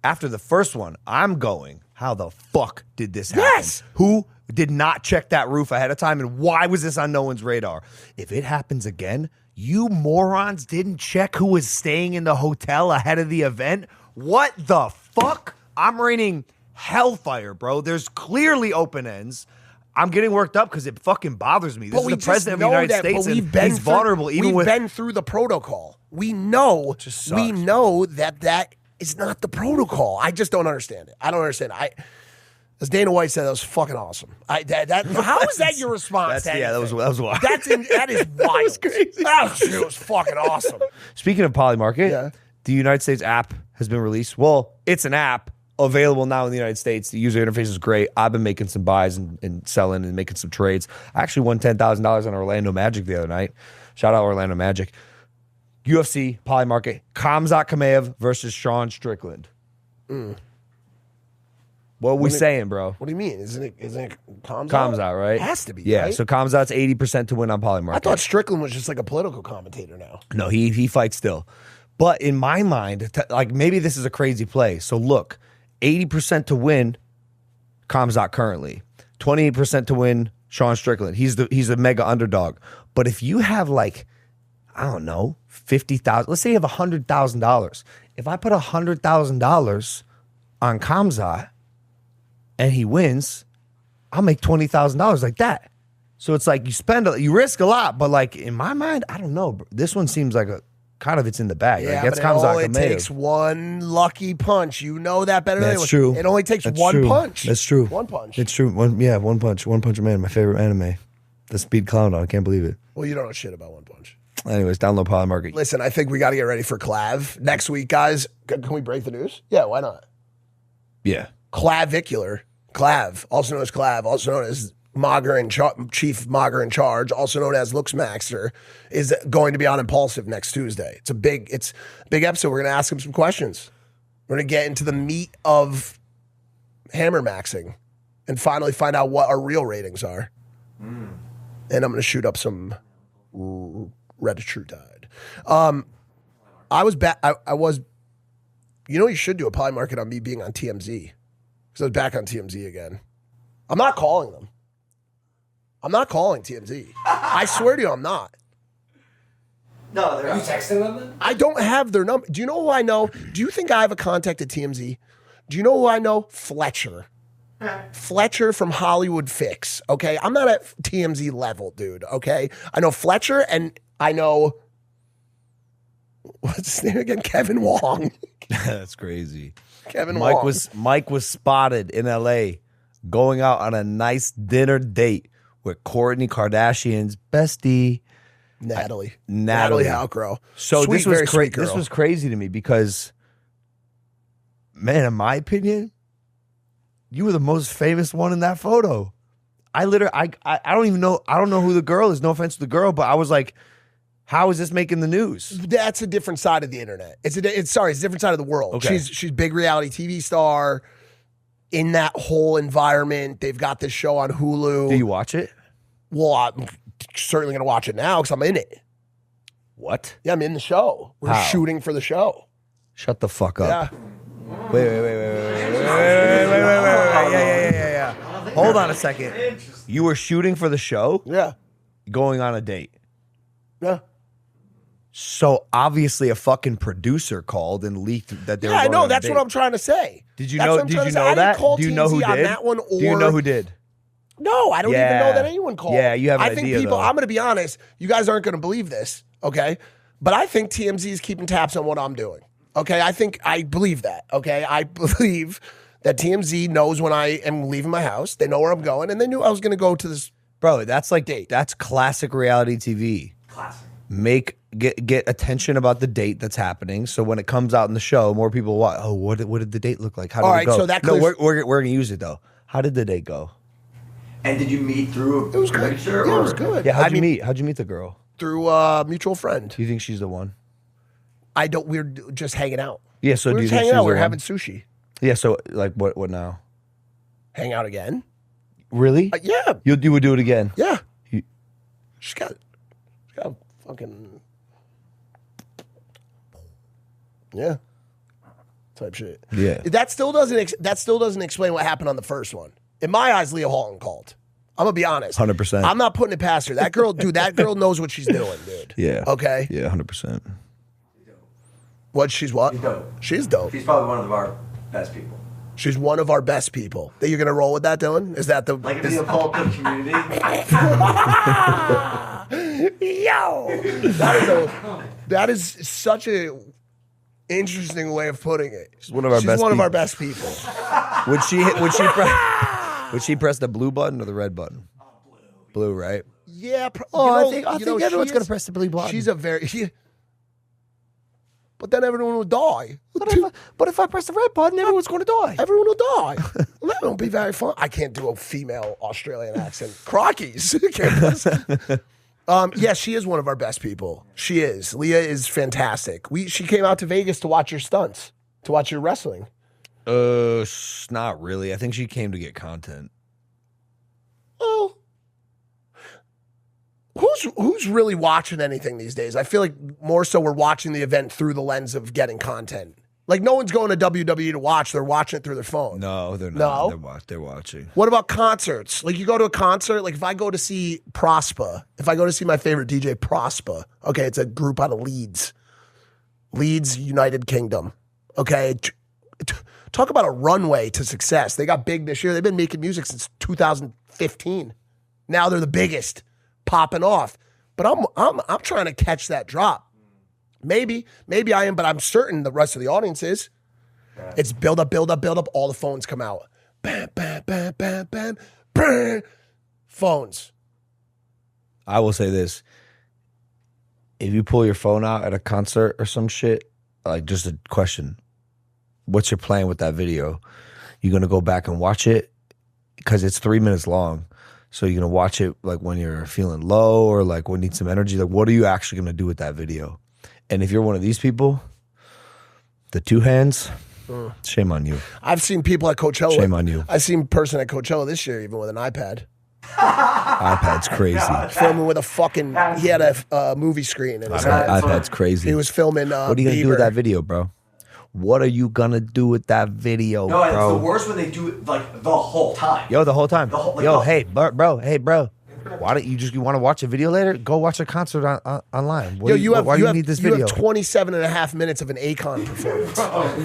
after the first one, I'm going, how the fuck did this happen? Yes. Who did not check that roof ahead of time, and why was this on no one's radar? If it happens again, you morons didn't check who was staying in the hotel ahead of the event? What the fuck? I'm raining hellfire, bro. There's clearly open ends. I'm getting worked up because it fucking bothers me. This is the president of the United States, and he's vulnerable. We've been through the protocol. We know that is not the protocol. I just don't understand it. I don't understand. As Dana White said, that was fucking awesome. How is that your response? That was wild. That is wild. That was crazy. That was fucking awesome. Speaking of Polymarket, the United States app has been released. Well, it's an app available now in the United States. The user interface is great. I've been making some buys and selling and making some trades. I actually won $10,000 on Orlando Magic the other night. Shout out Orlando Magic. UFC, Polymarket, Khamzat Chimaev versus Sean Strickland. What are we saying, bro? What do you mean? Isn't it Khamzat? Khamzat, right? It has to be, yeah, right? So Khamzat's 80% to win on Polymarket. I thought Strickland was just like a political commentator now. No, he fights still. But in my mind, like maybe this is a crazy play. So look, 80% to win Khamzat currently. 28% to win Sean Strickland. He's a mega underdog. But if you have like, I don't know, 50,000, let's say you have $100,000. If I put $100,000 on Khamzat and he wins, I'll make $20,000 like that. So it's like you risk a lot, but like in my mind, I don't know. This one seems like it's in the bag. Yeah, like, but it only takes one lucky punch. You know that better than anyone. That's true. It only takes one punch. That's true. One punch. It's true. One Punch. One Punch Man, my favorite anime. The Speed Clown. I can't believe it. Well, you don't know shit about One Punch. Anyways, download Polymarket. Listen, I think we got to get ready for Clav next week, guys. Can we break the news? Yeah, why not? Yeah. Clav, also known as Clav, also known as Chief Mogger in Charge, also known as Looksmaxter, is going to be on Impaulsive next Tuesday. It's a big episode. We're going to ask him some questions. We're going to get into the meat of hammer maxing and finally find out what our real ratings are. And I'm going to shoot up some Reddit True Tide. I was, you know, you should do a Polymarket on me being on TMZ, because I was back on TMZ again. I'm not calling them. I'm not calling TMZ. I swear to you, I'm not. No, Are you texting them then? I don't have their number. Do you know who I know? Do you think I have a contact at TMZ? Do you know who I know? Fletcher. Fletcher from Hollywood Fix, okay? I'm not at TMZ level, dude, okay? I know Fletcher and I know, what's his name again? Kevin Wong. That's crazy. Kevin Wong. Mike was spotted in LA going out on a nice dinner date with Kourtney Kardashian's bestie, Natalie Natalie Halcrow. So Sweet, this was crazy to me because, man, in my opinion, you were the most famous one in that photo. I don't even know. I don't know who the girl is. No offense to the girl, but I was like, how is this making the news? That's a different side of the internet. It's a different side of the world. Okay. She's big reality TV star in that whole environment. They've got this show on Hulu. Do you watch it? Well, I'm certainly going to watch it now because I'm in it. What? Yeah, I'm in the show. We're shooting for the show. Shut the fuck up. Yeah. Wait. Yeah. Hold on a second. You were shooting for the show? Yeah. Going on a date? Yeah. So obviously a fucking producer called and leaked that they were going I know. on a That's date. what I'm trying to say. Did you That's know? what I'm Did trying you to say. know I that? didn't call Do you know who TMZ on did? that one, Do you know who did? No, I don't even know Yeah. that anyone called. Yeah, you have an I think idea, people, though. I'm going to be honest, you guys aren't going to believe this, okay? But I think TMZ is keeping tabs on what I'm doing, okay? I believe that, okay? I believe that TMZ knows when I am leaving my house. They know where I'm going, and they knew I was going to go to this Bro, that's like date. That's classic reality TV. Classic. Get attention about the date that's happening. So when it comes out in the show, more people watch. Oh, what did the date look like? How did All it right, go? so that no, clears- we're gonna use it though. How did the date go? And did you meet through It was good. producer? Yeah, it or- was good. Yeah, how'd you meet? How'd you meet the girl? Through a mutual friend. Do you think she's the one? We're just hanging out. Yeah. So We're do you just think hanging she's out. the We're one? having sushi. Yeah. So like, what now? Hang out again? Really? Yeah. You would do it again? Yeah. You- She's got fucking, yeah, type shit. Yeah. That still doesn't explain what happened on the first one. In my eyes, Leah Halton called. I'm gonna be honest. 100%. I'm not putting it past her. That girl, dude. That girl knows what she's doing, dude. Yeah. Okay. Yeah. 100%. She's what? She's dope. She's dope. She's probably one of our best people. She's one of our best people. That you're gonna roll with that, Dylan? Is that the Like in the Impaulsive community. Yo, that is such a interesting way of putting it. She's one of our She's best one of people. our best people. Would she press the blue button or the red button? Blue, right? Yeah. I think everyone's gonna press the blue button. She's a very. but then everyone will die. But if I press the red button, everyone's going to die. Everyone will die. Well, that won't be very fun. I can't do a female Australian accent. Crockies. Yeah, she is one of our best people. She is. Leah is fantastic. She came out to Vegas to watch your stunts, to watch your wrestling. Not really. I think she came to get content. Oh. Who's really watching anything these days? I feel like more so we're watching the event through the lens of getting content. Like, no one's going to WWE to watch. They're watching it through their phone. No, they're not. No? They're watching. What about concerts? Like, you go to a concert, like if I go to see Prospa, if I go to see my favorite DJ, Prospa, okay, it's a group out of Leeds, United Kingdom, okay? Talk about a runway to success. They got big this year. They've been making music since 2015. Now they're the biggest, popping off. But I'm trying to catch that drop. Maybe I am, but I'm certain the rest of the audience is. Yeah. It's build up. All the phones come out. Bam, bam, bam, bam, bam, bam. Phones. I will say this. If you pull your phone out at a concert or some shit, like just a question, what's your plan with that video? You going to go back and watch it? Because it's 3 minutes long. So you're going to watch it like when you're feeling low or like when you need some energy. Like, what are you actually going to do with that video? And if you're one of these people, the two hands, shame on you. I've seen people at Coachella. Shame on you. I've seen a person at Coachella this year even with an iPad. iPad's crazy. Filming with a fucking, he had a movie screen in his hand. iPad's crazy. He was filming What are you going to do with that video, bro? What are you going to do with that video, bro? No, it's the worst when they do it like the whole time. Yo, the whole time. Hey, bro. Why don't you want to watch a video later? Go watch a concert online. Why do you need this video? You have 27 and a half minutes of an Akon performance.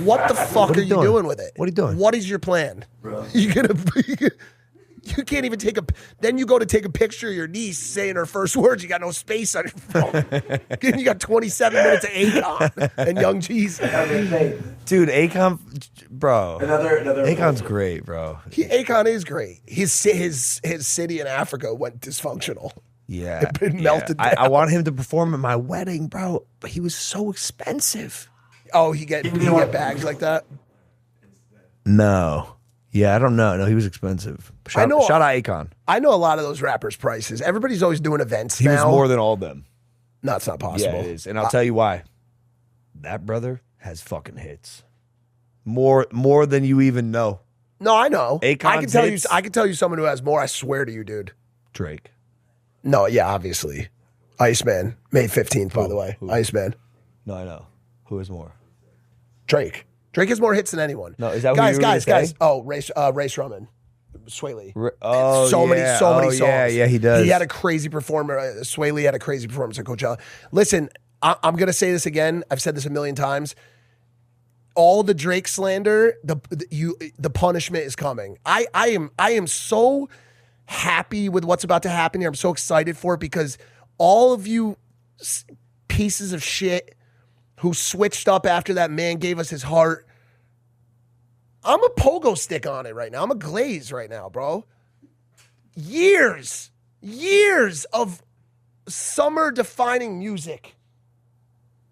What the fuck are you doing with it? What are you doing? What is your plan? Bro. You can't even then you go to take a picture of your niece saying her first words. You got no space on your phone. You got 27 minutes of Akon and Young Jesus. Dude, Akon, bro. Another Akon's great, bro. Akon is great. His city in Africa went dysfunctional. Yeah. It melted down. I want him to perform at my wedding, bro. But he was so expensive. Oh, he get bags like that? No. Yeah, I don't know. No, he was expensive. Shout out Akon. I know a lot of those rappers' prices. Everybody's always doing events now. He was more than all of them. No, it's not possible. Yeah, it is. And I'll tell you why. That brother has fucking hits. More than you even know. No, I know. Akon's I can tell you someone who has more. I swear to you, dude. Drake. No, yeah, obviously. Iceman. May 15th, by the way. Who? Iceman. No, I know. Who has more? Drake. Drake has more hits than anyone. No, is that guys? Oh, Ray Shrumman. Sway Lee. So many songs. Yeah, he does. He had a crazy performer. Sway Lee had a crazy performance at Coachella. Listen, I'm going to say this again. I've said this a million times. All the Drake slander, the punishment is coming. I am so happy with what's about to happen here. I'm so excited for it because all of you pieces of shit who switched up after that man gave us his heart, I'm a pogo stick on it right now. I'm a glaze right now, bro. Years of summer-defining music.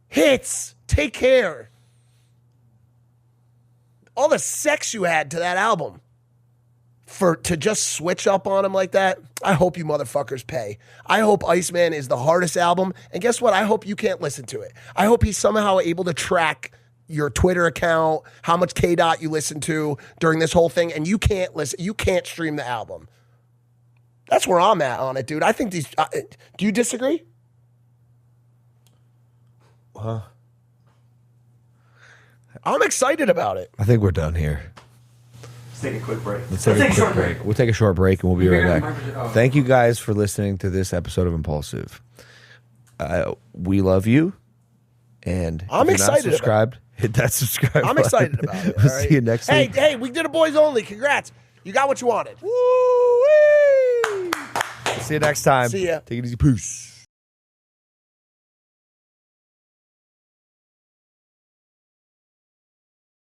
Hits. Take Care. All the sex you had to that album. To just switch up on him like that, I hope you motherfuckers pay. I hope Iceman is the hardest album. And guess what? I hope you can't listen to it. I hope he's somehow able to track your Twitter account, how much K-Dot you listen to during this whole thing, and you can't listen. You can't stream the album. That's where I'm at on it, dude. I think these... do you disagree? Huh? I'm excited about it. I think we're done here. Let's take a quick break. Let's take a quick break. We'll take a short break and we'll be right back. Thank you guys for listening to this episode of Impaulsive. We love you. And I'm excited. Subscribed. Hit that subscribe button. I'm excited about it. We'll see you next week. Hey, we did a boys only. Congrats. You got what you wanted. Woo-wee! See you next time. See ya. Take it easy. Peace.